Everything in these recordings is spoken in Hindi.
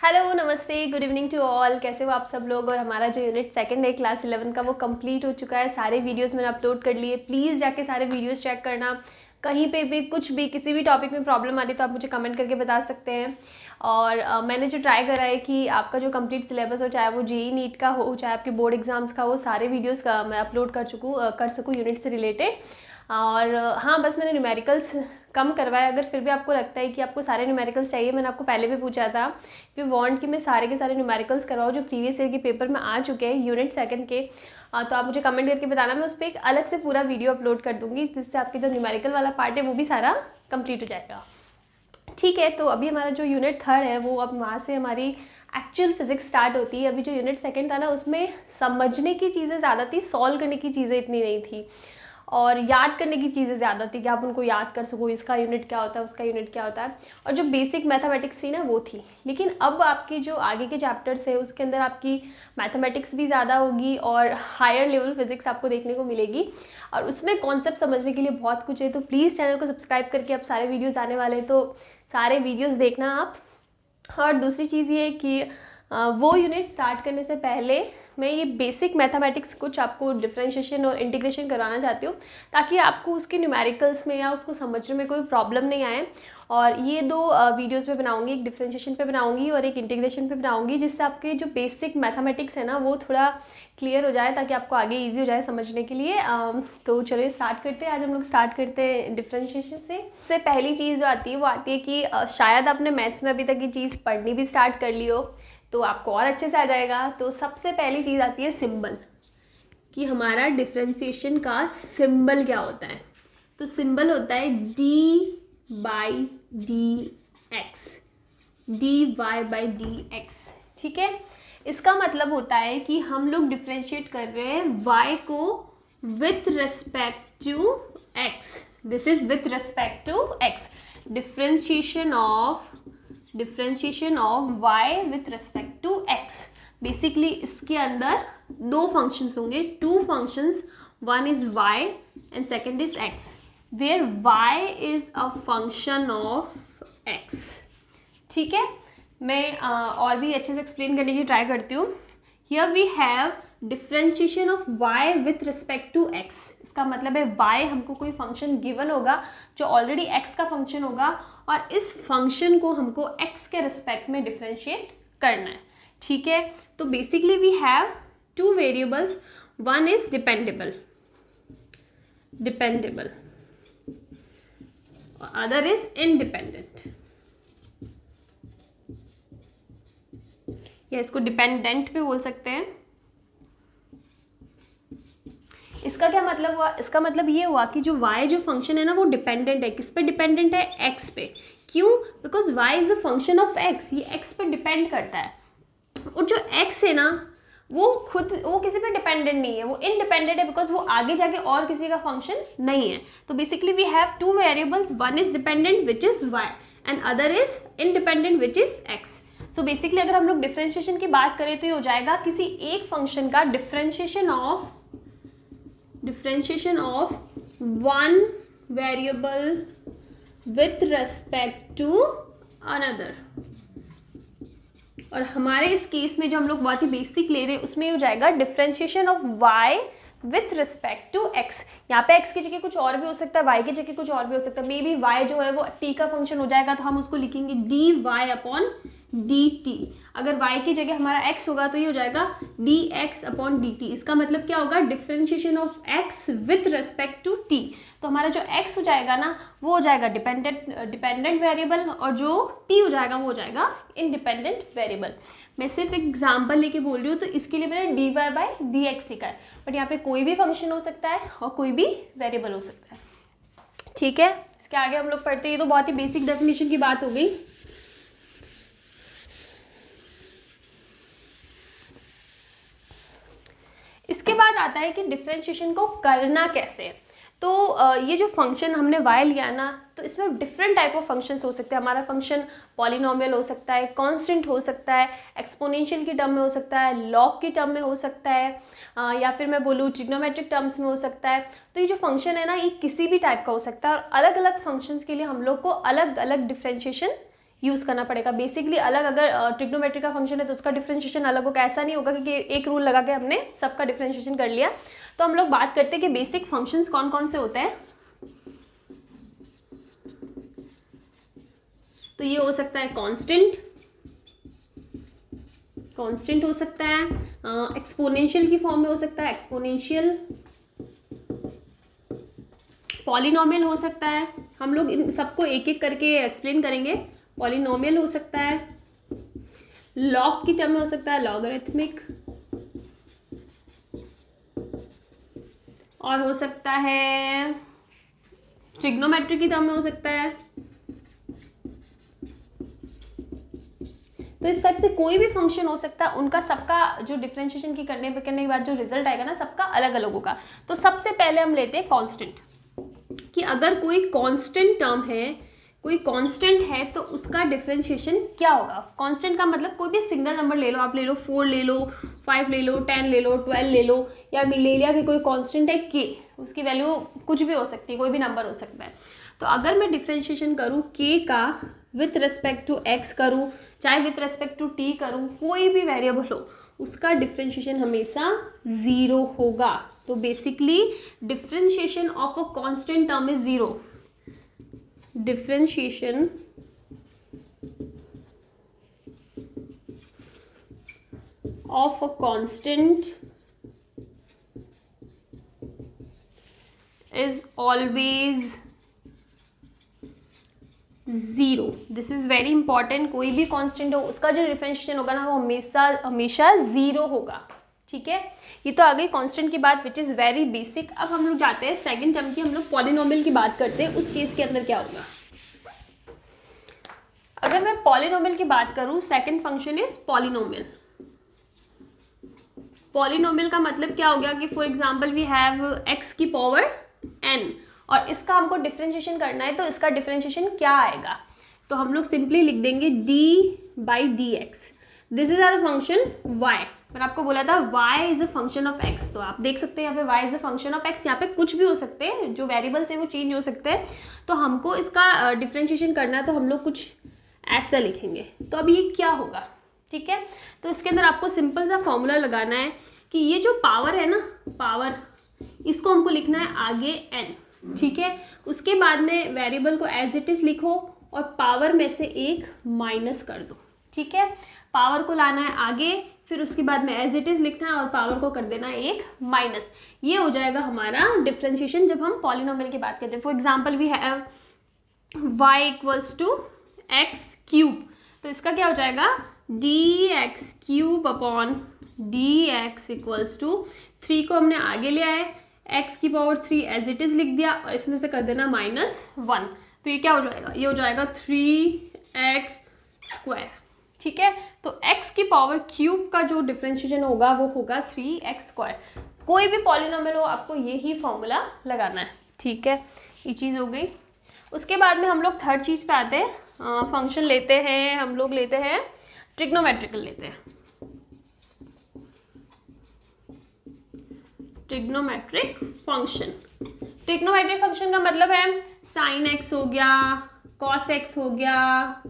हेलो, नमस्ते, गुड इवनिंग टू ऑल। कैसे हो आप सब लोग। और हमारा जो यूनिट सेकंड है क्लास 11 का वो कंप्लीट हो चुका है। सारे वीडियोस मैंने अपलोड कर लिए। प्लीज़ जाके सारे वीडियोस चेक करना। कहीं पे भी कुछ भी किसी भी टॉपिक में प्रॉब्लम आ रही है तो आप मुझे कमेंट करके बता सकते हैं। और मैंने जो ट्राई करा है कि आपका जो कंप्लीट सिलेबस हो, चाहे वो जेई नीट का हो, चाहे आपके बोर्ड एग्जाम्स का हो, सारे वीडियोज़ का मैं अपलोड कर सकूँ यूनिट से रिलेटेड। और हाँ, बस मैंने न्यूमेरिकल्स कम करवाया। अगर फिर भी आपको लगता है कि आपको सारे न्यूमेरिकल्स चाहिए, मैंने आपको पहले भी पूछा था कि वांट कि मैं सारे के सारे न्यूमेरिकल्स करवाऊँ जो प्रीवियस ईयर के पेपर में आ चुके हैं यूनिट सेकंड के। तो आप मुझे कमेंट करके बताना, मैं उस पर एक अलग से पूरा वीडियो अपलोड कर दूँगी, जिससे आपके जो न्यूमेरिकल वाला पार्ट है वो भी सारा कंप्लीट हो जाएगा। ठीक है, तो अभी हमारा जो यूनिट थर्ड है वो अब वहाँ से हमारी एक्चुअल फिजिक्स स्टार्ट होती है। अभी जो यूनिट सेकंड था ना, उसमें समझने की चीज़ें ज़्यादा थी, सॉल्व करने की चीज़ें इतनी नहीं थी। और याद करने की चीज़ें ज़्यादा थी कि आप उनको याद कर सको, इसका यूनिट क्या होता है, उसका यूनिट क्या होता है। और जो बेसिक मैथमेटिक्स थी ना वो थी। लेकिन अब आपकी जो आगे के चैप्टर्स है उसके अंदर आपकी मैथमेटिक्स भी ज़्यादा होगी और हायर लेवल फिजिक्स आपको देखने को मिलेगी। और उसमें कॉन्सेप्ट समझने के लिए बहुत कुछ है। तो प्लीज़ चैनल को सब्सक्राइब करके, अब सारे वीडियोज़ आने वाले हैं तो सारे वीडियोज़ देखना आप। और दूसरी चीज़ ये कि वो यूनिट स्टार्ट करने से पहले मैं ये बेसिक मैथमेटिक्स कुछ आपको डिफरेंशिएशन और इंटीग्रेशन कराना चाहती हूँ, ताकि आपको उसके न्यूमेरिकल्स में या उसको समझने में कोई प्रॉब्लम नहीं आए। और ये दो वीडियोस पे बनाऊंगी, एक डिफरेंशिएशन पे बनाऊंगी और एक इंटीग्रेशन पे बनाऊंगी, जिससे आपके जो बेसिक मैथमेटिक्स है ना वो थोड़ा क्लियर हो जाए, ताकि आपको आगे ईजी हो जाए समझने के लिए। तो चलिए स्टार्ट करते हैं। आज हम लोग स्टार्ट करते हैं डिफरेंशिएशन से पहली चीज़ जो आती है वो आती है कि शायद आपने मैथ्स में अभी तक ये चीज़ पढ़नी भी स्टार्ट कर ली हो, तो आपको और अच्छे से आ जाएगा। तो सबसे पहली चीज़ आती है सिंबल, कि हमारा डिफरेंशिएशन का सिंबल क्या होता है। तो सिंबल होता है d by D x, d y by D x. ठीक है, इसका मतलब होता है कि हम लोग डिफ्रेंशिएट कर रहे हैं y को with respect to x। This is with respect to x। Differentiation of y with respect to x। Basically इसके अंदर दो फंक्शंस होंगे, two functions, one is y and second is x, where y is a function of x। ठीक है, मैं और भी अच्छे से एक्सप्लेन करने की ट्राई करती हूँ। Here we have differentiation of y with respect to x। इसका मतलब है y हमको कोई फंक्शन गिवन होगा जो ऑलरेडी x का फंक्शन होगा, और इस फंक्शन को हमको x के रिस्पेक्ट में डिफ्रेंशिएट करना है। ठीक है, तो basically we have two variables, one is dependable और अदर इज इंडिपेंडेंट, या इसको डिपेंडेंट भी बोल सकते हैं। इसका क्या मतलब हुआ? इसका मतलब ये हुआ कि जो y जो फंक्शन है ना वो डिपेंडेंट है। किस पे डिपेंडेंट है? x पे। क्यों? Because y is a function of x, ये x पे डिपेंड करता है। और जो x है ना वो किसी पे डिपेंडेंट नहीं है, वो इनडिपेंडेंट है, बिकॉज वो आगे जाके और किसी का फंक्शन नहीं है। तो basically we have two variables, one is dependent which is y and other is independent which is x। So basically अगर हम लोग डिफरेंशिएशन की बात करें तो ये हो जाएगा किसी एक फंक्शन का differentiation of one variable with respect to another. और हमारे इस केस में जो हम लोग बहुत ही बेसिक ले रहे हैं उसमें हो जाएगा differentiation of y with respect to x। यहाँ पे x की जगह कुछ और भी हो सकता है, y की जगह कुछ और भी हो सकता है। मे बी y जो है वो t का फंक्शन हो जाएगा, तो हम उसको लिखेंगे dy अपॉन dt। अगर y की जगह हमारा x होगा तो ये हो जाएगा dx अपॉन dt। इसका मतलब क्या होगा? Differentiation of x with respect to t। तो हमारा जो x हो जाएगा ना वो हो जाएगा डिपेंडेंट वेरिएबल, और जो t हो जाएगा वो हो जाएगा इंडिपेंडेंट वेरिएबल। मैं सिर्फ एक एग्जाम्पल लेके बोल रही हूँ, तो इसके लिए मैंने dy बाई dx लिखा है, बट यहाँ पे कोई भी फंक्शन हो सकता है और कोई भी वेरिएबल हो सकता है। ठीक है, इसके आगे हम लोग पढ़ते हैं। तो बहुत ही बेसिक डेफिनेशन की बात हो गई। इसके बाद आता है कि डिफरेंशिएशन को करना कैसे है। तो ये जो फंक्शन हमने y लिया ना, तो इसमें डिफरेंट टाइप ऑफ फंक्शंस हो सकते हैं। हमारा फंक्शन पॉलिनोमियल हो सकता है, कांस्टेंट हो सकता है, एक्सपोनेंशियल की टर्म में हो सकता है, लॉग की टर्म में हो सकता है, या फिर मैं बोलूँ ट्रिग्नोमेट्रिक टर्म्स में हो सकता है। तो ये जो फंक्शन है ना ये किसी भी टाइप का हो सकता है, और अलग अलग फंक्शंस के लिए हम लोग को अलग अलग डिफरेंशिएशन यूज़ करना पड़ेगा। बेसिकली अलग अगर ट्रिग्नोमेट्री का फंक्शन है तो उसका डिफरेंशिएशन अलग होगा, ऐसा नहीं होगा कि एक रूल लगा के हमने सबका डिफरेंशिएशन कर लिया। तो हम लोग बात करते हैं कि बेसिक फंक्शंस कौन कौन से होते हैं। तो ये हो सकता है कांस्टेंट हो सकता है, एक्सपोनेंशियल की फॉर्म में हो सकता है एक्सपोनेंशियल, पॉलिनोमियल हो सकता है, हम लोग इन सबको एक एक करके एक्सप्लेन करेंगे। पॉलिनोमियल हो सकता है, लॉग की टर्म में हो सकता है लॉगरिथमिक, और हो सकता है ट्रिग्नोमेट्री की टर्म में हो सकता है। तो इस टाइप से कोई भी फंक्शन हो सकता है, उनका सबका जो डिफरेंशिएशन की करने के बाद जो रिजल्ट आएगा ना, सबका अलग अलग होगा। तो सबसे पहले हम लेते हैं कांस्टेंट, कि अगर कोई कांस्टेंट टर्म है, कोई कांस्टेंट है तो उसका डिफरेंशिएशन क्या होगा। कांस्टेंट का मतलब कोई भी सिंगल नंबर ले लो, आप ले लो 4 ले लो, 5 ले लो, 10 ले लो, 12 ले लो, या ले लिया कि कोई कांस्टेंट है k, उसकी वैल्यू कुछ भी हो सकती है, कोई भी नंबर हो सकता है। तो अगर मैं डिफरेंशिएशन करूँ k का विथ रिस्पेक्ट टू x करूँ, चाहे विथ रिस्पेक्ट टू t करूँ, कोई भी वेरिएबल हो, उसका डिफरेंशिएशन हमेशा 0 होगा। तो basically differentiation of a constant term is 0। Differentiation of a constant is always 0। This is very important. कोई भी कांस्टेंट हो उसका जो डिफरेंशिएशन होगा ना, वो हमेशा 0 होगा। ठीक है, ये तो आ गई कांस्टेंट की बात, विच इज़ वेरी बेसिक। अब हम लोग जाते हैं सेकंड टर्म की, हम लोग पॉलिनोमियल की बात करते हैं। उस केस के अंदर क्या होगा, अगर मैं पॉलिनोमियल की बात करूं, second function is polynomial. Polynomial का मतलब क्या हो गया कि for example we have x की पावर n, और इसका हमको डिफरेंशिएशन करना है, तो इसका डिफरेंशिएशन क्या आएगा, तो हम लोग सिंपली लिख देंगे d/dx। This is our function y। पर आपको बोला था y is a function of x, तो आप देख सकते हैं यहाँ पे y is a function of x। यहाँ पे कुछ भी हो सकते हैं, जो वेरिएबल्स है वो चेंज हो सकते हैं। तो हमको इसका डिफरेंशिएशन करना है, तो हम लोग कुछ ऐसा लिखेंगे। तो अब ये क्या होगा, ठीक है। तो इसके अंदर आपको सिंपल सा फॉर्मूला लगाना है कि ये जो पावर है ना, पावर, इसको हमको लिखना है आगे n। ठीक है, उसके बाद में वेरिएबल को एज इट इज लिखो और पावर में से एक माइनस कर दो। ठीक है, पावर को लाना है आगे, फिर उसके बाद में एज इट इज लिखना है और पावर को कर देना है एक माइनस। ये हो जाएगा हमारा डिफरेंशिएशन जब हम पॉलिनोमियल की बात करते हैं। For example we have y equals to x cube, तो इसका क्या हो जाएगा dx cube upon dx equals to 3 को हमने आगे ले आए, x की पावर 3 एज इट इज लिख दिया और इसमें से कर देना -1। तो ये क्या हो जाएगा, ये हो जाएगा 3x स्क्वायर। ठीक है, तो x की पावर क्यूब का जो डिफरेंशिएशन होगा वो होगा 3x स्क्वायर। कोई भी पॉलिनोमियल हो, आपको यही फॉर्मूला लगाना है। ठीक है, ये चीज़ हो गई। उसके बाद में हम लोग थर्ड चीज़ पे आते हैं, फंक्शन लेते हैं, हम लोग लेते हैं ट्रिग्नोमेट्रिकल लेते हैं। ट्रिग्नोमेट्रिक फंक्शन, ट्रिग्नोमेट्रिक फंक्शन का मतलब है साइन x हो गया, कॉस x हो गया,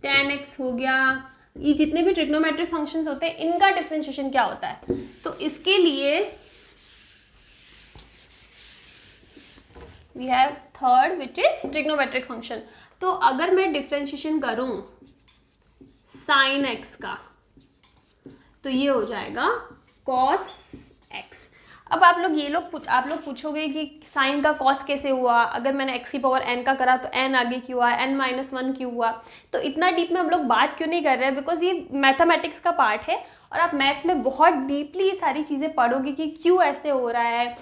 tan x हो गया, ये जितने भी ट्रिग्नोमेट्रिक फंक्शंस होते हैं इनका डिफरेंशिएशन क्या होता है। तो इसके लिए we have third which is trigonometric function. तो अगर मैं डिफरेंशिएशन करूं साइन x का, तो ये हो जाएगा cos x। अब आप लोग पूछोगे कि साइन का कॉस कैसे हुआ, अगर मैंने x की पावर n का करा तो n आगे क्यों हुआ, n-1 क्यों हुआ। तो इतना डीप में हम लोग बात क्यों नहीं कर रहे हैं, बिकॉज ये मैथमेटिक्स का पार्ट है और आप मैथ्स में बहुत डीपली ये सारी चीज़ें पढ़ोगे कि क्यों ऐसे हो रहा है,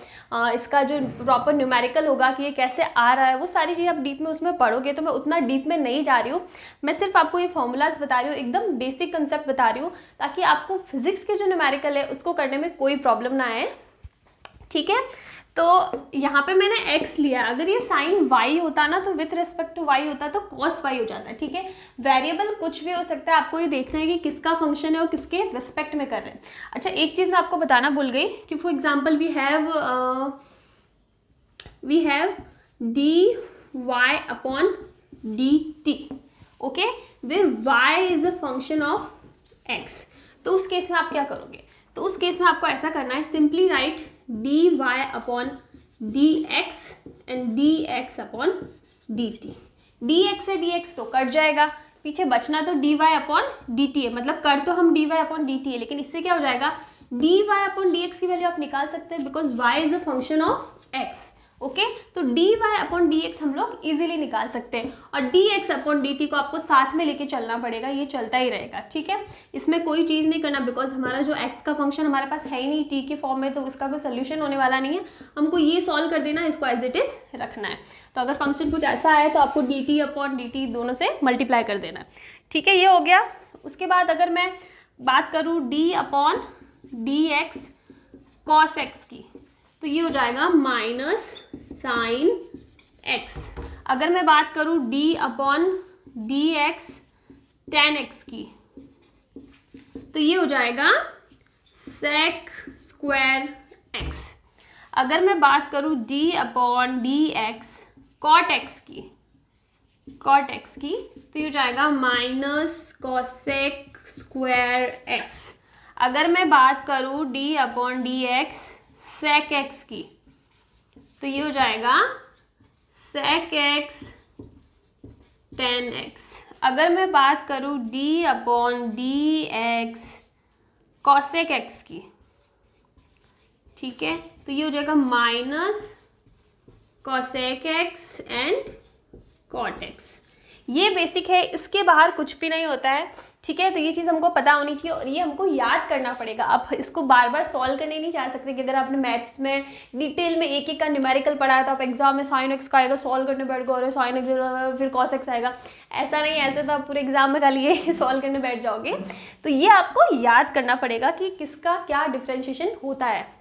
इसका जो प्रॉपर न्यूमेरिकल होगा कि ये कैसे आ रहा है, वो सारी चीज़ें आप डीप में उसमें पढ़ोगे। तो मैं उतना डीप में नहीं जा रही हूँ, मैं सिर्फ आपको ये फॉर्मूलाज बता रही हूँ, एकदम बेसिक कंसेप्ट बता रही हूँ, ताकि आपको फिजिक्स के जो न्यूमेरिकल है उसको करने में कोई प्रॉब्लम ना आए। ठीक है, तो यहाँ पे मैंने x लिया, अगर ये साइन y होता ना तो विथ रिस्पेक्ट टू y होता तो cos y हो जाता है। ठीक है, वेरिएबल कुछ भी हो सकता है, आपको ये देखना है कि किसका फंक्शन है और किसके रिस्पेक्ट में कर रहे हैं। अच्छा, एक चीज़ मैं आपको बताना भूल गई कि for example we have dy upon dt। Okay, where y is a function of x। तो उस केस में आप क्या करोगे, तो उस केस में आपको ऐसा करना है, simply write dy upon dx and dx upon dt। dx से dx तो कट जाएगा, पीछे बचना तो dy अपॉन dt है, मतलब कर तो हम dy अपॉन dt है, लेकिन इससे क्या हो जाएगा, dy अपॉन dx की वैल्यू आप निकाल सकते हैं because y is a function of x। Okay, तो dy अपॉन dx हम लोग इजीली निकाल सकते हैं, और dx अपॉन dt को आपको साथ में लेके चलना पड़ेगा, ये चलता ही रहेगा, ठीक है। इसमें कोई चीज़ नहीं करना बिकॉज हमारा जो x का फंक्शन हमारे पास है ही नहीं t के फॉर्म में, तो इसका कोई सोल्यूशन होने वाला नहीं है, हमको ये सॉल्व कर देना, इसको एज इट इज रखना है। तो अगर फंक्शन कुछ ऐसा है तो आपको dt अपॉन dt दोनों से मल्टीप्लाई कर देना है, ठीक है, ये हो गया। उसके बाद अगर मैं बात करूँ d upon dx cos x की, तो ये हो जाएगा माइनस साइन x। अगर मैं बात करूँ d upon dx tan x की, तो ये हो जाएगा sec स्क्वायर x। अगर मैं बात करूँ d upon dx cot x की, तो ये हो जाएगा माइनस cosec स्क्वायर x। अगर मैं बात करूँ d upon dx sec x की, तो ये हो जाएगा sec x tan x। अगर मैं बात करूँ d upon dx cosec x की, ठीक है, तो ये हो जाएगा minus cosec x and cot x। ये बेसिक है, इसके बाहर कुछ भी नहीं होता है, ठीक है। तो ये चीज़ हमको पता होनी चाहिए और ये हमको याद करना पड़ेगा। आप इसको बार बार सॉल्व करने नहीं जा सकते कि अगर आपने मैथ्स में डिटेल में एक एक का न्यूमेरिकल पढ़ा है तो आप एग्जाम में साइन एक्स का आएगा, सॉल्व करने बैठ गए, साइन एक्स फिर कॉस एक्स आएगा, ऐसा नहीं है। ऐसे तो आप पूरे एग्जाम में खाली ये सॉल्व करने बैठ जाओगे। तो ये आपको याद करना पड़ेगा कि किसका क्या डिफ्रेंशिएशन होता है।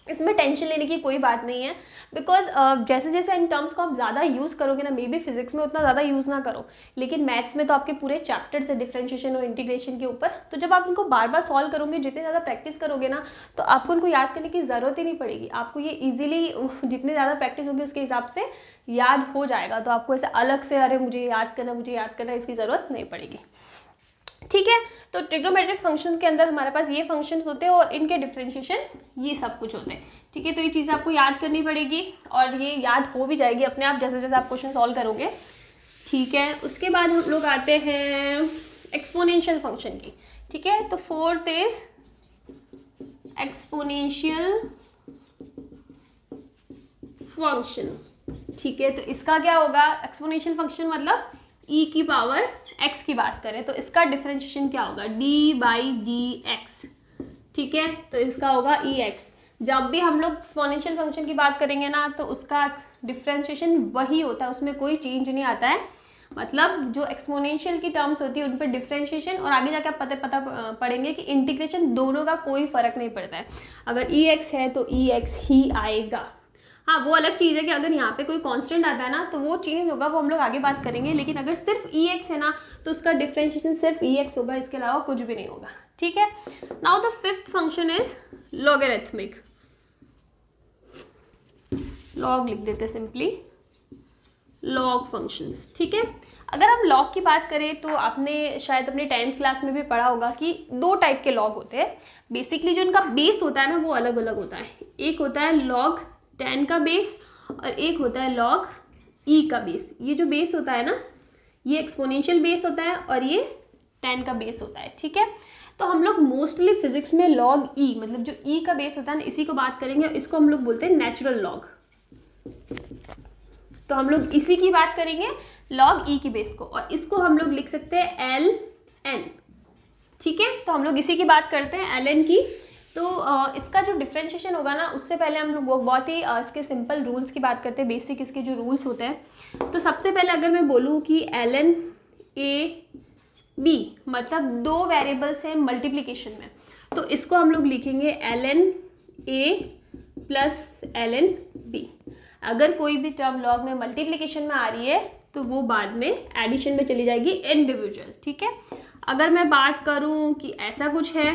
इसमें टेंशन लेने की कोई बात नहीं है बिकॉज जैसे जैसे इन टर्म्स को आप ज़्यादा यूज़ करोगे ना, मे बी फिजिक्स में उतना ज़्यादा यूज़ ना करो, लेकिन मैथ्स में तो आपके पूरे चैप्टर से डिफरेंशिएशन और इंटीग्रेशन के ऊपर, तो जब आप उनको बार बार सॉल्व करोगे, जितने ज़्यादा प्रैक्टिस करोगे ना, तो आपको उनको याद करने की ज़रूरत ही नहीं पड़ेगी। आपको ये ईजिली जितनी ज़्यादा प्रैक्टिस होगी उसके हिसाब से याद हो जाएगा। तो आपको ऐसे अलग से अरे मुझे याद करना इसकी ज़रूरत नहीं पड़ेगी, ठीक है। तो ट्रिग्नोमेट्रिक फंक्शंस के अंदर हमारे पास ये फंक्शंस होते हैं और इनके डिफरेंशिएशन ये सब कुछ होते हैं, ठीक है। तो ये चीज़ आपको याद करनी पड़ेगी और ये याद हो भी जाएगी अपने आप जैसे जैसे आप क्वेश्चन सॉल्व करोगे, ठीक है। उसके बाद हम लोग आते हैं एक्सपोनेंशियल फंक्शन की, ठीक है। तो फोर्थ इज एक्सपोनेंशियल फंक्शन, ठीक है। तो इसका क्या होगा, एक्सपोनेंशियल फंक्शन मतलब e की पावर x की बात करें तो इसका डिफरेंशिएशन क्या होगा, d बाई डी एक्स, ठीक है। तो इसका होगा ex। जब भी हम लोग एक्सपोनेंशियल फंक्शन की बात करेंगे ना तो उसका डिफरेंशिएशन वही होता है, उसमें कोई चेंज नहीं आता है। मतलब जो एक्सपोनेंशियल की टर्म्स होती है उन पर डिफरेंशिएशन और आगे जाके आप पता पड़ेंगे कि इंटीग्रेशन, दोनों का कोई फर्क नहीं पड़ता है। अगर ex है तो ex ही आएगा। हाँ, वो अलग चीज़ है कि अगर यहाँ पे कोई कांस्टेंट आता है ना तो वो चेंज होगा, वो हम लोग आगे बात करेंगे। लेकिन अगर सिर्फ ex है ना तो उसका डिफरेंशिएशन सिर्फ ex होगा, इसके अलावा कुछ भी नहीं होगा, ठीक है। Now the fifth function is logarithmic. Log लिख देते सिंपली, लॉग फंक्शंस, ठीक है। अगर हम लॉग की बात करें तो आपने शायद अपने 10th क्लास में भी पढ़ा होगा कि दो टाइप के लॉग होते हैं। बेसिकली जो इनका बेस होता है ना वो अलग अलग होता है। एक होता है लॉग 10 का बेस और एक होता है लॉग ई का बेस। ये जो बेस होता है ना ये एक्सपोनेंशियल बेस होता है और ये 10 का बेस होता है, ठीक है। तो हम लोग मोस्टली फिजिक्स में लॉग ई, मतलब जो ई का बेस होता है ना, इसी को बात करेंगे। इसको हम लोग बोलते हैं नेचुरल लॉग। तो हम लोग इसी की बात करेंगे, लॉग ई की बेस को, और इसको हम लोग लिख सकते हैं एल एन, ठीक है। तो हम लोग इसी की बात करते हैं एल एन की। तो इसका जो डिफरेंशिएशन होगा ना, उससे पहले हम लोग बहुत ही इसके सिंपल रूल्स की बात करते हैं, बेसिक इसके जो रूल्स होते हैं। तो सबसे पहले अगर मैं बोलूँ कि एल एन ए बी, मतलब दो वेरिएबल्स हैं मल्टीप्लिकेशन में, तो इसको हम लोग लिखेंगे L N A plus L N B. अगर कोई भी टर्म लॉग में मल्टीप्लिकेशन में आ रही है तो वो बाद में एडिशन में चली जाएगी इंडिविजुअल, ठीक है। अगर मैं बात करूँ कि ऐसा कुछ है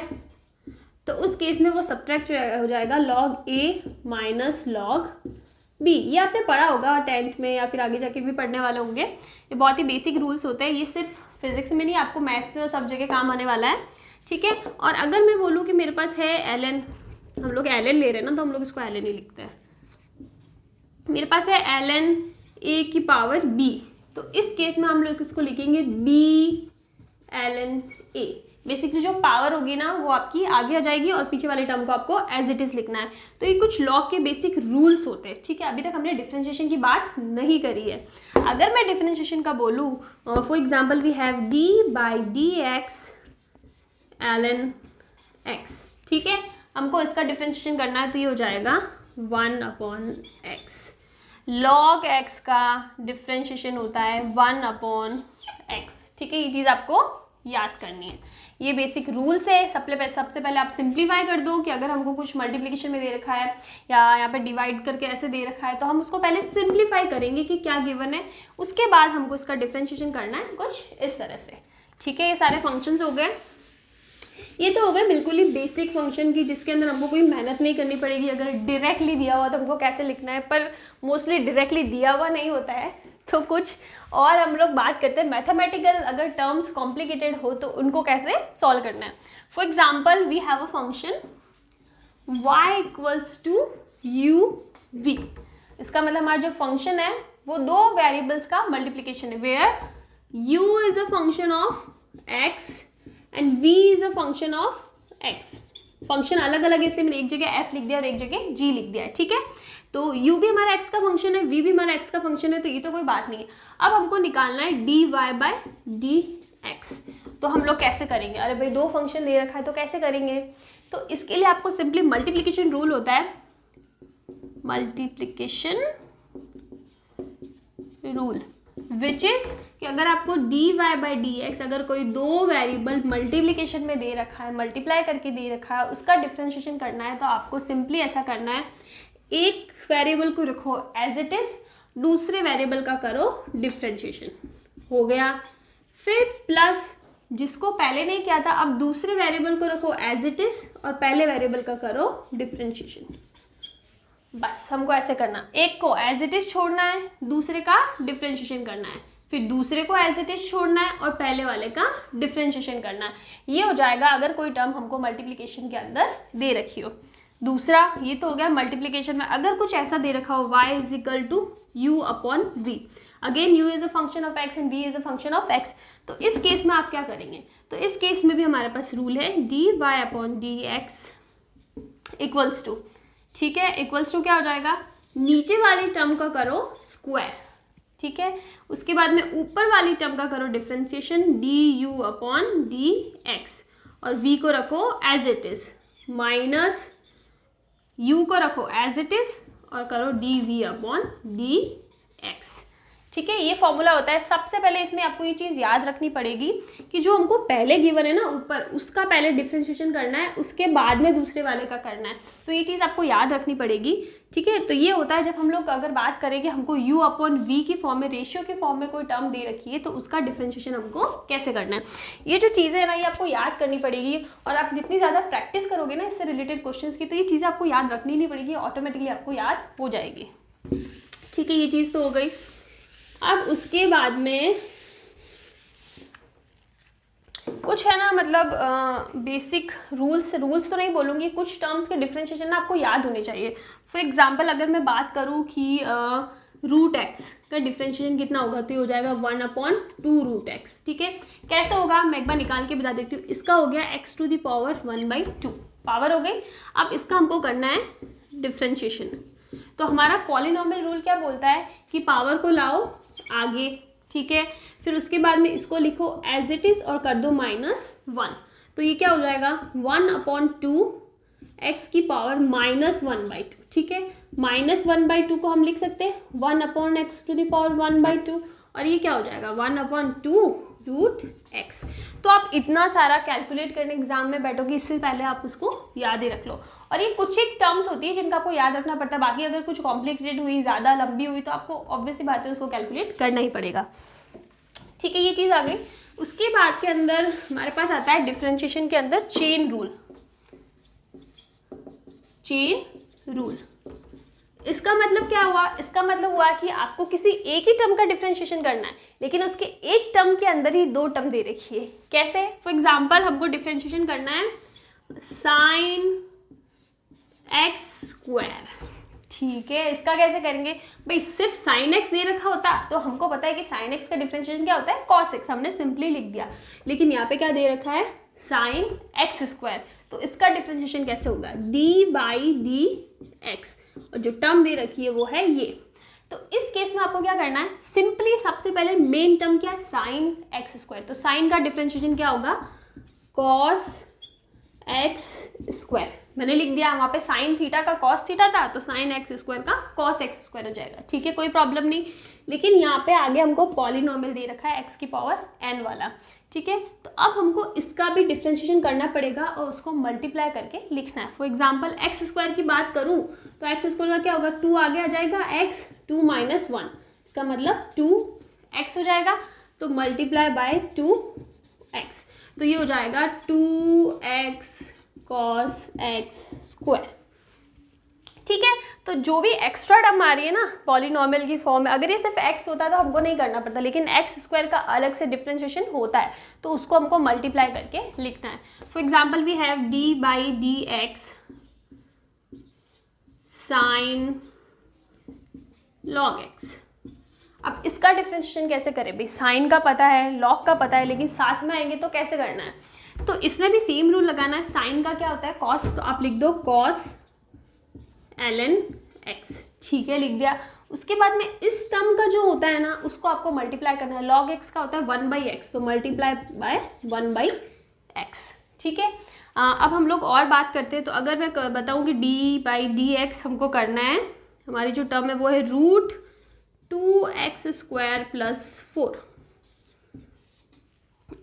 तो उस केस में वो सब्ट्रैक्ट हो जाएगा लॉग ए माइनस लॉग बी, ये आपने पढ़ा होगा 10th में या फिर आगे जाके भी पढ़ने वाले होंगे। ये बहुत ही बेसिक रूल्स होते हैं, ये सिर्फ फिजिक्स में नहीं, आपको मैथ्स में और सब जगह काम आने वाला है, ठीक है। और अगर मैं बोलूँ कि मेरे पास है ln, हम लोग ln ले रहे हैं ना, तो हम लोग इसको ln ही लिखते हैं। मेरे पास है ln a की पावर b, तो इस केस में हम लोग इसको लिखेंगे b ln a। बेसिकली जो पावर होगी ना वो आपकी आगे आ जाएगी और पीछे वाले टर्म को आपको एज इट इज लिखना है। तो ये कुछ लॉग के बेसिक रूल्स होते हैं, ठीक है। अभी तक हमने डिफरेंशिएशन की बात नहीं करी है। अगर मैं डिफरेंशिएशन का बोलूँ, for example we have d by D X ln x, ठीक है। हमको इसका डिफरेंशिएशन करना है, तो ये हो जाएगा 1/x। log x का डिफरेंशिएशन होता है 1/x, ठीक है। ये चीज़ आपको याद करनी है, ये बेसिक रूल्स है। सबसे पहले आप सिंप्लीफाई कर दो कि अगर हमको कुछ मल्टीप्लिकेशन में दे रखा है या यहाँ पे डिवाइड करके ऐसे दे रखा है, तो हम उसको पहले सिंप्लीफाई करेंगे कि क्या गिवन है, उसके बाद हमको इसका डिफरेंशिएशन करना है कुछ इस तरह से, ठीक है। ये सारे फंक्शंस हो गए, ये तो हो गए बिल्कुल ही बेसिक फंक्शन की, जिसके अंदर हमको कोई मेहनत नहीं करनी पड़ेगी। अगर डायरेक्टली दिया हुआ तो हमको कैसे लिखना है, पर मोस्टली डायरेक्टली दिया हुआ नहीं होता है, तो कुछ और हम लोग बात करते हैं मैथमेटिकल, अगर टर्म्स कॉम्प्लिकेटेड हो तो उनको कैसे सॉल्व करना है। For example we have a function y equals to u v। इसका मतलब हमारा जो फंक्शन है वो दो वेरिएबल्स का मल्टीप्लिकेशन है, where u is a function of x and v is a function of x। Function अलग अलग है, इसलिए मैंने एक जगह f लिख दिया और एक जगह g लिख दिया है, ठीक है। तो u भी हमारा x का फंक्शन है, v भी हमारा x का फंक्शन है, तो ये तो कोई बात नहीं है। अब हमको निकालना है dy बाय dx। तो हम लोग कैसे करेंगे, अरे भाई दो फंक्शन दे रखा है तो कैसे करेंगे, तो इसके लिए आपको सिंपली मल्टीप्लिकेशन रूल होता है, मल्टीप्लिकेशन रूल, विच इज कि अगर आपको dy बाई dx, अगर कोई दो वेरिएबल मल्टीप्लिकेशन में दे रखा है, मल्टीप्लाई करके दे रखा है, उसका डिफरेंशिएशन करना है, तो आपको सिंपली ऐसा करना है, एक वेरिएबल को रखो एज इट इज, दूसरे वेरिएबल का करो डिफरेंशिएशन, हो गया। फिर प्लस जिसको पहले नहीं किया था, अब दूसरे वेरिएबल को रखो एज इट इज और पहले वेरिएबल का करो डिफरेंशिएशन। बस हमको ऐसे करना, एक को एज इट इज छोड़ना है, दूसरे का डिफरेंशिएशन करना है, फिर दूसरे को एज इट इज छोड़ना है और पहले वाले का डिफरेंशिएशन करना है। ये हो जाएगा अगर कोई टर्म हमको मल्टीप्लिकेशन के अंदर दे रखी हो। दूसरा ये तो हो गया मल्टीप्लिकेशन में, अगर कुछ ऐसा दे रखा हो y is equal to u upon v, again u is a function of x and v is a function of x, तो इस केस में आप क्या करेंगे, तो इस केस में भी हमारे पास रूल है dy upon dx equals to, ठीक है, इक्वल्स टू क्या हो जाएगा, नीचे वाली टर्म का करो स्क्वायर, ठीक है, उसके बाद में ऊपर वाली टर्म का करो डिफरेंशिएशन du अपॉन dx और v को रखो as it is, minus u को रखो एज इट इज और करो dv अपॉन dx, ठीक है। ये फॉर्मूला होता है। सबसे पहले इसमें आपको ये चीज़ याद रखनी पड़ेगी कि जो हमको पहले गिवन है ना ऊपर, उसका पहले डिफरेंशिएशन करना है, उसके बाद में दूसरे वाले का करना है, तो ये चीज़ आपको याद रखनी पड़ेगी, ठीक है। तो ये होता है जब हम लोग अगर बात करें कि हमको u अपॉन v की फॉर्म में, रेशियो के फॉर्म में कोई टर्म दे रखी है, तो उसका डिफरेंशिएशन हमको कैसे करना है। ये जो चीज़ें है ना, ये आपको याद करनी पड़ेगी, और आप जितनी ज़्यादा प्रैक्टिस करोगे ना इससे रिलेटेड क्वेश्चंस की, तो ये चीज़ें आपको याद रखनी नहीं पड़ेगी, ऑटोमेटिकली आपको याद हो जाएगी, ठीक है। ये चीज़ तो हो गई। अब उसके बाद में कुछ है ना, मतलब बेसिक रूल्स तो नहीं बोलूँगी, कुछ टर्म्स के डिफरेंशिएशन ना आपको याद होने चाहिए। फॉर एग्जांपल अगर मैं बात करूँ कि रूट एक्स का डिफरेंशिएशन कितना होगा, तो हो जाएगा 1/2 रूट एक्स, ठीक है। कैसे होगा मैं एक बार निकाल के बता देती हूँ। इसका हो गया x to the power 1/2, power हो गई। अब इसका हमको करना है डिफरेंशिएशन, तो हमारा पॉलिनोमियल रूल क्या बोलता है कि पावर को लाओ आगे, ठीक है, फिर उसके बाद में इसको लिखो एज इट इज और कर दो -1, तो ये क्या हो जाएगा 1/2 x की पावर -1/2, ठीक है। -1/2 को हम लिख सकते हैं 1/x टू द पावर 1/2, और ये क्या हो जाएगा 1/2 रूट x। तो आप इतना सारा कैलकुलेट करने एग्जाम में बैठोगे, इससे पहले आप उसको याद ही रख लो। और ये कुछ एक टर्म्स होती है जिनका आपको याद रखना पड़ता है, बाकी अगर कुछ कॉम्प्लिकेटेड हुई, ज़्यादा लंबी हुई, तो आपको ऑब्वियसली बात है उसको कैलकुलेट करना ही पड़ेगा, ठीक है। ये चीज़ आ गई। उसके बाद के अंदर हमारे पास आता है डिफरेंशिएशन के अंदर चेन रूल। इसका मतलब क्या हुआ, इसका मतलब हुआ कि आपको किसी एक ही टर्म का डिफरेंशिएशन करना है, लेकिन उसके एक टर्म के अंदर ही दो टर्म दे रखी है। कैसे? फॉर एग्जाम्पल हमको डिफरेंशिएशन करना है साइन एक्स स्क्वायर, ठीक है। इसका कैसे करेंगे भाई, सिर्फ साइन एक्स दे रखा होता तो हमको पता है कि साइन एक्स का डिफरेंशिएशन क्या होता है, कॉस एक्स, हमने सिंपली लिख दिया। लेकिन यहाँ पे क्या दे रखा है, साइन एक्स स्क्वायर, तो इसका डिफरेंशिएशन कैसे होगा, डी बाई डी एक्स, और जो टर्म दे रखी है वो है ये। तो इस केस में आपको क्या करना है, सिंपली सबसे पहले मेन टर्म क्या है, साइन एक्स स्क्वायर, तो साइन का डिफरेंशिएशन क्या होगा, कॉस एक्स स्क्वायर, मैंने लिख दिया वहाँ पे साइन थीटा का कॉस थीटा था, तो साइन एक्स स्क्वायर का कॉस एक्स स्क्वायर हो जाएगा, ठीक है, कोई प्रॉब्लम नहीं। लेकिन यहाँ पे आगे हमको पॉलिनोमियल दे रखा है एक्स की पावर एन वाला, ठीक है। तो अब हमको इसका भी डिफरेंशिएशन करना पड़ेगा और उसको मल्टीप्लाई करके लिखना है। फॉर एग्जाम्पल एक्स स्क्वायर की बात करूँ तो एक्स स्क्वायर का क्या होगा, 2 आगे आ जाएगा, एक्स 2 माइनस 1, इसका मतलब 2x हो जाएगा, तो मल्टीप्लाई बाय 2x, तो ये हो जाएगा 2x cos x स्क्वायर, ठीक है। तो जो भी एक्स्ट्रा टर्म आ रही है ना पॉलिनोमियल की फॉर्म में, अगर ये सिर्फ x होता तो हमको नहीं करना पड़ता, लेकिन एक्स स्क्वायर का अलग से डिफरेंशिएशन होता है, तो उसको हमको मल्टीप्लाई करके लिखना है। For example we have d by D X sine log X. अब इसका डिफरेंशिएशन कैसे करें भाई, साइन का पता है, लॉग का पता है, लेकिन साथ में आएंगे तो कैसे करना है, तो इसमें भी सेम रूल लगाना है। साइन का क्या होता है, कॉस, तो आप लिख दो कॉस ln x, ठीक है, लिख दिया। उसके बाद में इस टर्म का जो होता है ना उसको आपको मल्टीप्लाई करना है, log x का होता है 1/x, तो मल्टीप्लाई बाय 1/x, ठीक है। अब हम लोग और बात करते हैं, तो अगर मैं बताऊँ कि d बाई डी एक्स हमको करना है, हमारी जो टर्म है वो है रूट 2x स्क्वायर प्लस 4,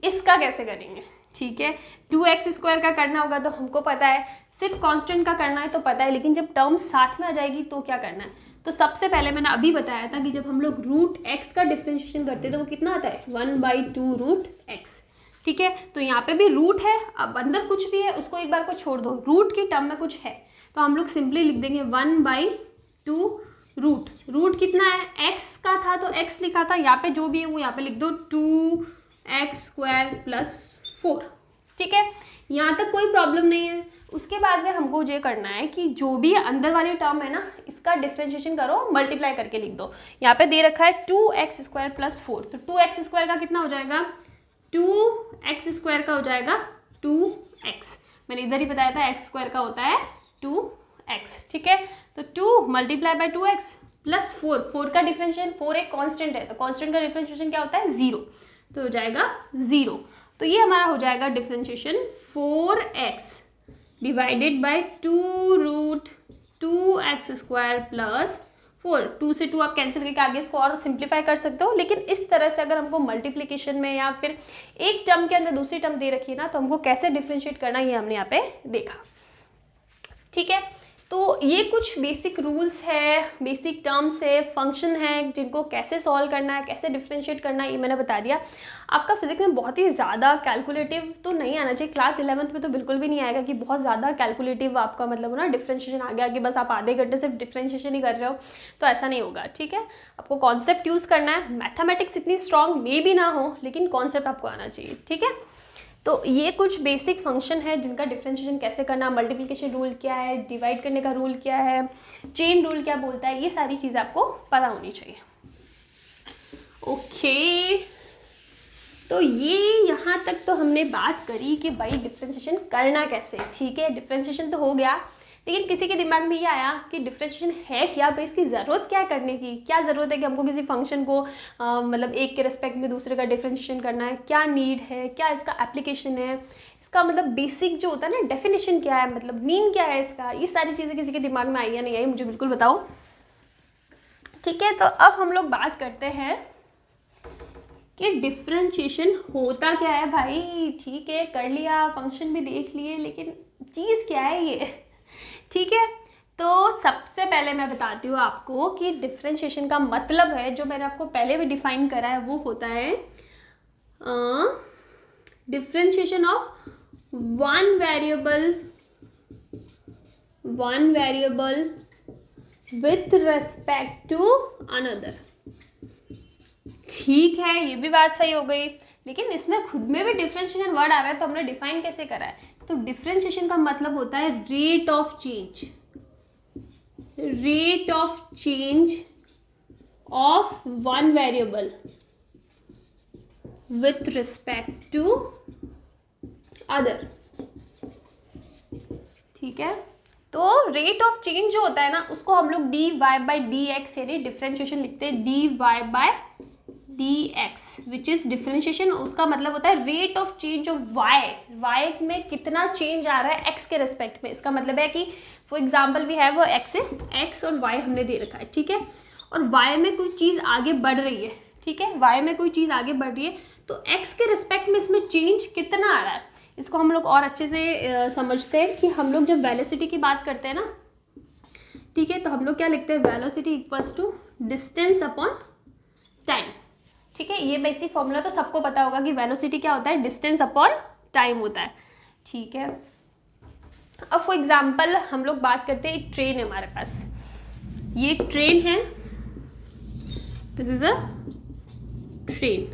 इसका कैसे करेंगे, ठीक है। 2x स्क्वायर का करना होगा तो हमको पता है, सिर्फ कांस्टेंट का करना है तो पता है, लेकिन जब टर्म साथ में आ जाएगी तो क्या करना है, तो सबसे पहले मैंने अभी बताया था कि जब हम लोग रूट x का डिफरेंशिएशन करते हैं तो वो कितना आता है, 1/2 रूट x, ठीक है। तो यहाँ पे भी रूट है, अब अंदर कुछ भी है उसको एक बार को छोड़ दो, रूट की टर्म में कुछ है तो हम लोग सिंपली लिख देंगे 1/2 रूट कितना है, x का था तो x लिखा था, यहाँ पे जो भी है वो यहाँ पे लिख दो 2x स्क्वायर प्लस 4, ठीक है। यहाँ तक कोई प्रॉब्लम नहीं है। उसके बाद में हमको ये करना है कि जो भी अंदर वाली टर्म है ना इसका डिफरेंशिएशन करो, मल्टीप्लाई करके लिख दो। यहाँ पे दे रखा है 2x स्क्वायर प्लस 4, तो 2x स्क्वायर का कितना हो जाएगा, 2x स्क्वायर का हो जाएगा 2x, मैंने इधर ही बताया था x स्क्वायर का होता है 2x, ठीक है। तो 2 मल्टीप्लाई बाय 2x प्लस 4 का डिफरेंशिएशन, 4 एक कांस्टेंट है तो कांस्टेंट का डिफरेंशिएशन क्या होता है, 0, तो हो जाएगा 0। तो ये हमारा हो जाएगा differentiation 4x divided by 2 root 2x square plus 4, 2 से 2 आप कैंसिल करके आगे इसको और सिंप्लीफाई कर सकते हो, लेकिन इस तरह से अगर हमको मल्टीप्लिकेशन में या फिर एक टर्म के अंदर दूसरी टर्म दे रखी है ना तो हमको कैसे डिफरेंशिएट करना ये हमने यहाँ पे देखा, ठीक है। तो ये कुछ बेसिक रूल्स है, बेसिक टर्म्स है, फंक्शन है, जिनको कैसे सॉल्व करना है, कैसे डिफरेंशिएट करना है ये मैंने बता दिया। आपका फिजिक्स में बहुत ही ज़्यादा कैलकुलेटिव तो नहीं आना चाहिए, क्लास 11th में तो बिल्कुल भी नहीं आएगा कि बहुत ज़्यादा कैलकुलेटिव आपका मतलब ना डिफरेंशिएशन आ गया कि बस आप आधे घंटे सिर्फ डिफरेंशिएशन ही कर रहे हो, तो ऐसा नहीं होगा, ठीक है। आपको कॉन्सेप्ट यूज़ करना है, मैथमेटिक्स इतनी स्ट्रॉन्ग मे भी ना हो लेकिन कॉन्सेप्ट आपको आना चाहिए, ठीक है। तो ये कुछ बेसिक फंक्शन है जिनका डिफरेंशिएशन कैसे करना, मल्टीप्लिकेशन रूल क्या है, डिवाइड करने का रूल क्या है, चेन रूल क्या बोलता है, ये सारी चीज़ आपको पता होनी चाहिए, ओके। तो ये यहाँ तक तो हमने बात करी कि भाई डिफरेंशिएशन करना कैसे, ठीक है। डिफरेंशिएशन तो हो गया, लेकिन किसी के दिमाग में ये आया कि डिफरेंशिएशन है क्या भाई, इसकी ज़रूरत क्या है करने की, क्या ज़रूरत है कि हमको किसी फंक्शन को मतलब एक के रिस्पेक्ट में दूसरे का डिफरेंशिएशन करना है, क्या नीड है, क्या इसका एप्लीकेशन है, इसका मतलब बेसिक जो होता है ना डेफिनेशन क्या है, मतलब मीन क्या है इसका, ये सारी चीज़ें किसी के दिमाग में आई या नहीं आई मुझे बिल्कुल बताओ, ठीक है। तो अब हम लोग बात करते हैं कि डिफरेंशिएशन होता क्या है भाई, ठीक है, कर लिया, फंक्शन भी देख लिए, लेकिन चीज़ क्या है ये, ठीक है। तो सबसे पहले मैं बताती हूँ आपको कि डिफरेंशिएशन का मतलब है, जो मैंने आपको पहले भी डिफाइन करा है, वो होता है differentiation of one variable with respect to another. ठीक है, ये भी बात सही हो गई, लेकिन इसमें खुद में भी डिफरेंशिएशन वर्ड आ रहा है, तो हमने डिफाइन कैसे करा है? तो डिफरेंशिएशन का मतलब होता है rate of change, rate of change of one variable with respect to other. ठीक है, तो रेट ऑफ चेंज जो होता है ना, उसको हम लोग dy बाई डी एक्स यानी डिफरेंशिएशन लिखते हैं, dy by D x which is differentiation. उसका मतलब होता है rate of change of y में कितना चेंज आ रहा है x के रेस्पेक्ट में। इसका मतलब है कि for example we have axis x और y हमने दे रखा है, ठीक है, और y में कोई चीज़ आगे बढ़ रही है, ठीक है, y में कोई चीज़ आगे बढ़ रही है, तो x के रिस्पेक्ट में इसमें चेंज कितना आ रहा है, इसको हम लोग और अच्छे से समझते हैं कि हम लोग जब वेलोसिटी की बात करते हैं ना, ठीक है, तो हम लोग क्या लिखते हैं, velocity equals to distance upon time. ठीक है, ये बेसिक फॉर्मूला तो सबको पता होगा कि वेलोसिटी क्या होता है, डिस्टेंस अपॉन टाइम होता है। ठीक है, अब फॉर एग्जाम्पल हम लोग बात करते हैं, एक ट्रेन है हमारे पास, ये एक ट्रेन है, दिस इज अ ट्रेन।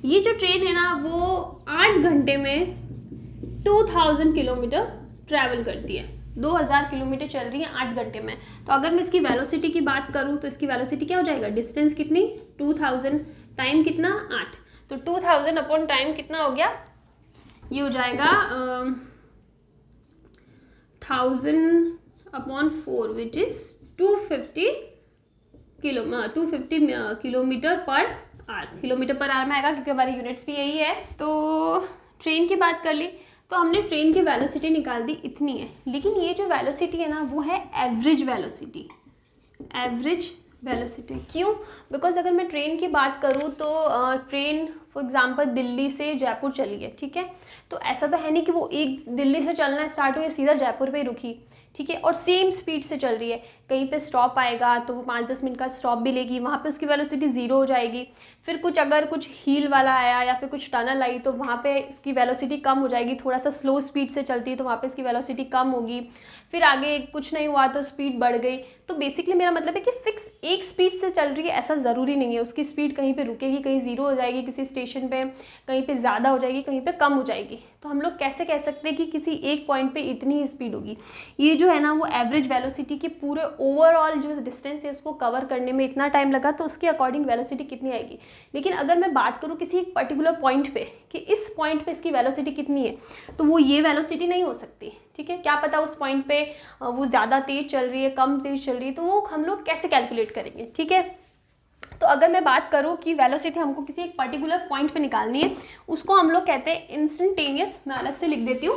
ये जो ट्रेन है ना, वो 8 घंटे में 2000 किलोमीटर ट्रैवल करती है, 2000 किलोमीटर चल रही है 8 घंटे में। तो अगर मैं इसकी वेलोसिटी की बात करूँ तो इसकी वेलोसिटी क्या हो जाएगा, डिस्टेंस कितनी 2000, टाइम कितना 8, तो 2000 अपॉन टाइम कितना हो गया, ये हो जाएगा 1000 upon 4 which is 250 kilometre per hour, kilometre per hour में आएगा क्योंकि हमारी यूनिट्स भी यही है। तो ट्रेन की बात कर ली, तो हमने ट्रेन की वेलोसिटी निकाल दी, इतनी है, लेकिन ये जो वेलोसिटी है ना, वो है एवरेज वेलोसिटी, एवरेज वेलोसिटी। क्यों? बिकॉज अगर मैं ट्रेन की बात करूँ तो ट्रेन फॉर एग्जांपल दिल्ली से जयपुर चली है, ठीक है, तो ऐसा तो है नहीं कि वो एक दिल्ली से चलना स्टार्ट हुई सीधा जयपुर पे ही रुकी, ठीक है, और सेम स्पीड से चल रही है, कहीं पे स्टॉप आएगा तो वो 5-10 मिनट का स्टॉप भी लेगी, वहाँ पे उसकी वेलोसिटी 0 हो जाएगी। फिर कुछ अगर कुछ हील वाला आया या फिर कुछ टनल आई तो वहाँ पे इसकी वेलोसिटी कम हो जाएगी, थोड़ा सा स्लो स्पीड से चलती है तो वहाँ पे इसकी वेलोसिटी कम होगी। फिर आगे कुछ नहीं हुआ तो स्पीड बढ़ गई। तो बेसिकली मेरा मतलब है कि फिक्स एक स्पीड से चल रही है ऐसा ज़रूरी नहीं है, उसकी स्पीड कहीं पे रुकेगी, कहीं 0 हो जाएगी किसी स्टेशन पे, कहीं पे ज़्यादा हो जाएगी, कहीं पे कम हो जाएगी। तो हम लोग कैसे कह सकते हैं कि किसी एक पॉइंट पे इतनी ही स्पीड होगी। ये जो है ना वो एवरेज वेलोसिटी के पूरे ओवरऑल जो डिस्टेंस है उसको कवर करने में इतना टाइम लगा तो उसके अकॉर्डिंग वेलोसिटी कितनी आएगी। लेकिन अगर मैं बात करूँ किसी एक पर्टिकुलर पॉइंट पे कि इस पॉइंट पे इसकी वेलोसिटी कितनी है, तो वो ये वेलोसिटी नहीं हो सकती, ठीक है। क्या पता उस पॉइंट पे वो ज़्यादा तेज़ चल रही है, कम तेज़ चल रही है, तो वो हम लोग कैसे कैलकुलेट करेंगे, ठीक है। तो अगर मैं बात करूँ कि वेलोसिटी हमको किसी एक पर्टिकुलर पॉइंट पे निकालनी है, उसको हम लोग कहते हैं इंस्टेंटेनियस। मैं अलग से लिख देती हूँ,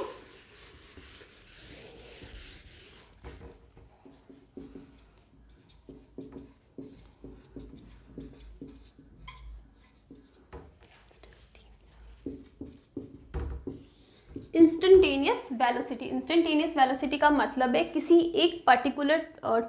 इंस्टेंटेनियस वेलोसिटी। इंस्टेंटेनियस वेलोसिटी का मतलब है किसी एक पर्टिकुलर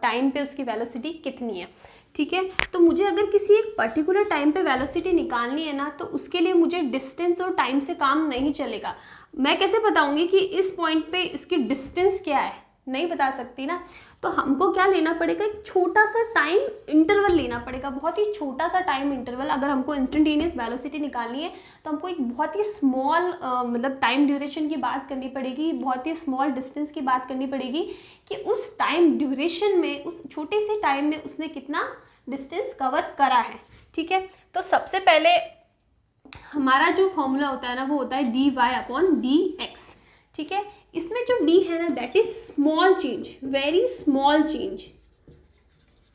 टाइम पे उसकी वेलोसिटी कितनी है, ठीक है। तो मुझे अगर किसी एक पर्टिकुलर टाइम पे वेलोसिटी निकालनी है ना, तो उसके लिए मुझे डिस्टेंस और टाइम से काम नहीं चलेगा। मैं कैसे बताऊंगी कि इस पॉइंट पे इसकी डिस्टेंस क्या है, नहीं बता सकती ना। तो हमको क्या लेना पड़ेगा, एक छोटा सा टाइम इंटरवल लेना पड़ेगा, बहुत ही छोटा सा टाइम इंटरवल। अगर हमको इंस्टेंटेनियस वेलोसिटी निकालनी है तो हमको एक बहुत ही स्मॉल मतलब टाइम ड्यूरेशन की बात करनी पड़ेगी, बहुत ही स्मॉल डिस्टेंस की बात करनी पड़ेगी कि उस टाइम ड्यूरेशन में, उस छोटे से टाइम में उसने कितना डिस्टेंस कवर करा है, ठीक है। तो सबसे पहले हमारा जो फॉर्मूला होता है ना, वो होता है dy/dx, ठीक है। इसमें जो d है ना, that is small change, very small change.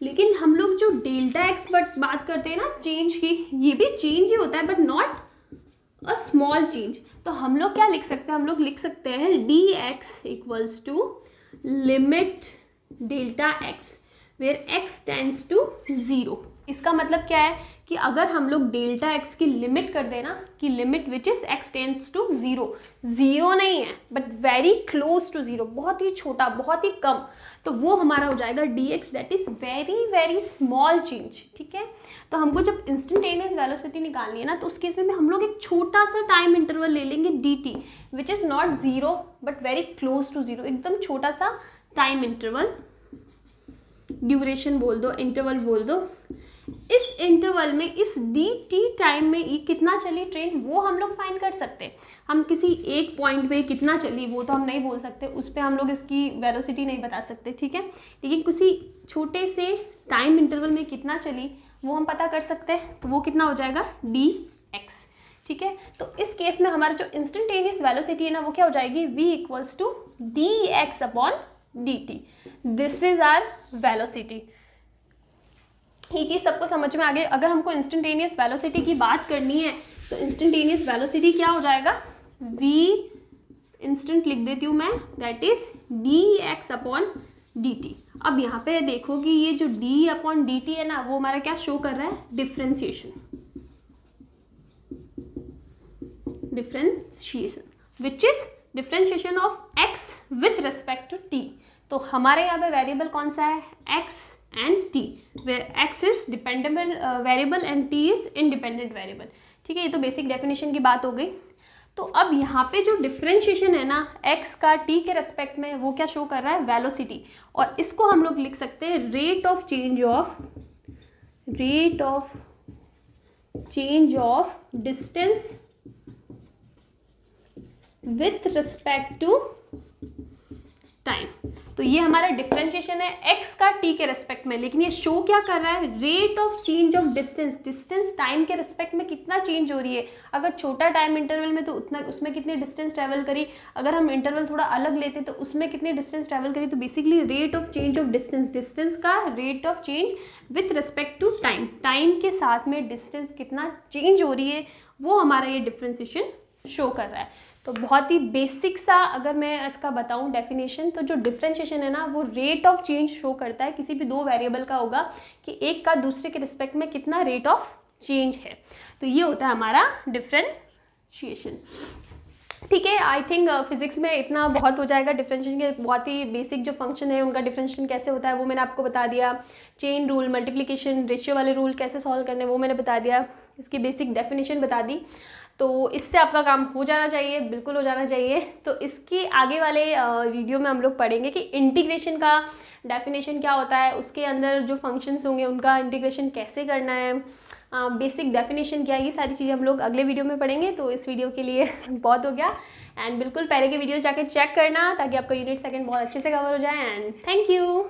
लेकिन हम लोग जो डेल्टा एक्स बात करते हैं ना चेंज की, ये भी चेंज ही होता है but not a small change. तो हम लोग क्या लिख सकते हैं, हम लोग लिख सकते हैं dx equals to limit delta X where x tends to 0। इसका मतलब क्या है कि अगर हम लोग डेल्टा एक्स की लिमिट कर देना कि limit which is x tends to 0, 0 नहीं है बट वेरी क्लोज टू 0, बहुत ही छोटा, बहुत ही कम, तो वो हमारा हो जाएगा dx that is very very small change, ठीक है। तो हमको जब इंस्टेंटेनियस वेलोसिटी निकालनी है ना, तो उस केस में हम लोग एक छोटा सा टाइम इंटरवल ले लेंगे dt which is not 0 but very close to 0, एकदम छोटा सा टाइम इंटरवल ड्यूरेशन बोल दो, इंटरवल बोल दो, इस इंटरवल में इस dt टाइम में ये कितना चली ट्रेन वो हम लोग फाइंड कर सकते हैं। हम किसी एक पॉइंट पे कितना चली वो तो हम नहीं बोल सकते, उस पर हम लोग इसकी वेलोसिटी नहीं बता सकते, ठीक है। लेकिन किसी छोटे से टाइम इंटरवल में कितना चली वो हम पता कर सकते हैं, तो वो कितना हो जाएगा dx, ठीक है। तो इस केस में हमारा जो इंस्टेंटेनियस वेलोसिटी है ना वो क्या हो जाएगी, v equals to dx upon dt। This is our velocity. ये चीज़ सबको समझ में आ गई। अगर हमको इंस्टेंटेनियस वेलोसिटी की बात करनी है तो इंस्टेंटेनियस वेलोसिटी क्या हो जाएगा, v इंस्टेंट लिख देती हूँ मैं, that is dx upon dt। अब यहाँ पे देखो कि ये जो d अपॉन dt है ना वो हमारा क्या शो कर रहा है, differentiation, which is differentiation of x with respect to t। तो हमारे यहाँ पे वेरिएबल कौन सा है, x and t, where x is dependent variable and t is independent variable, ठीक है। ये तो बेसिक डेफिनेशन की बात हो गई। तो अब यहाँ पे जो डिफरेंशिएशन है ना x का t के रेस्पेक्ट में वो क्या शो कर रहा है, वेलोसिटी, और इसको हम लोग लिख सकते हैं rate of change of distance with respect to time. तो ये हमारा डिफरेंशिएशन है x का t के रेस्पेक्ट में, लेकिन ये शो क्या कर रहा है, rate of change of distance time के रेस्पेक्ट में कितना चेंज हो रही है। अगर छोटा टाइम इंटरवल में तो उतना, उसमें कितनी डिस्टेंस ट्रैवल करी, अगर हम इंटरवल थोड़ा अलग लेते तो उसमें कितनी डिस्टेंस ट्रैवल करी। तो basically rate of change of distance का rate of change with respect to time के साथ में डिस्टेंस कितना चेंज हो रही है वो हमारा ये डिफरेंशिएशन शो कर रहा है। तो बहुत ही बेसिक सा अगर मैं इसका बताऊं डेफिनेशन, तो जो डिफरेंशिएशन है ना वो रेट ऑफ चेंज शो करता है, किसी भी दो वेरिएबल का होगा कि एक का दूसरे के रिस्पेक्ट में कितना रेट ऑफ चेंज है। तो ये होता है हमारा डिफरेंशिएशन, ठीक है। आई थिंक फिजिक्स में इतना बहुत हो जाएगा। डिफरेंशिएशन के बहुत ही बेसिक जो फंक्शन है उनका डिफरेंशिएशन कैसे होता है वो मैंने आपको बता दिया। चेन रूल, मल्टीप्लिकेशन, रेशियो वाले रूल कैसे सॉल्व करने वो मैंने बता दिया, इसकी बेसिक डेफिनेशन बता दी। तो इससे आपका काम हो जाना चाहिए, बिल्कुल हो जाना चाहिए। तो इसके आगे वाले वीडियो में हम लोग पढ़ेंगे कि इंटीग्रेशन का डेफिनेशन क्या होता है, उसके अंदर जो फंक्शंस होंगे उनका इंटीग्रेशन कैसे करना है, बेसिक डेफिनेशन क्या है, ये सारी चीज़ें हम लोग अगले वीडियो में पढ़ेंगे। तो इस वीडियो के लिए बहुत हो गया, एंड बिल्कुल पहले के वीडियोस जाके चेक करना ताकि आपका यूनिट सेकंड बहुत अच्छे से कवर हो जाए। And thank you.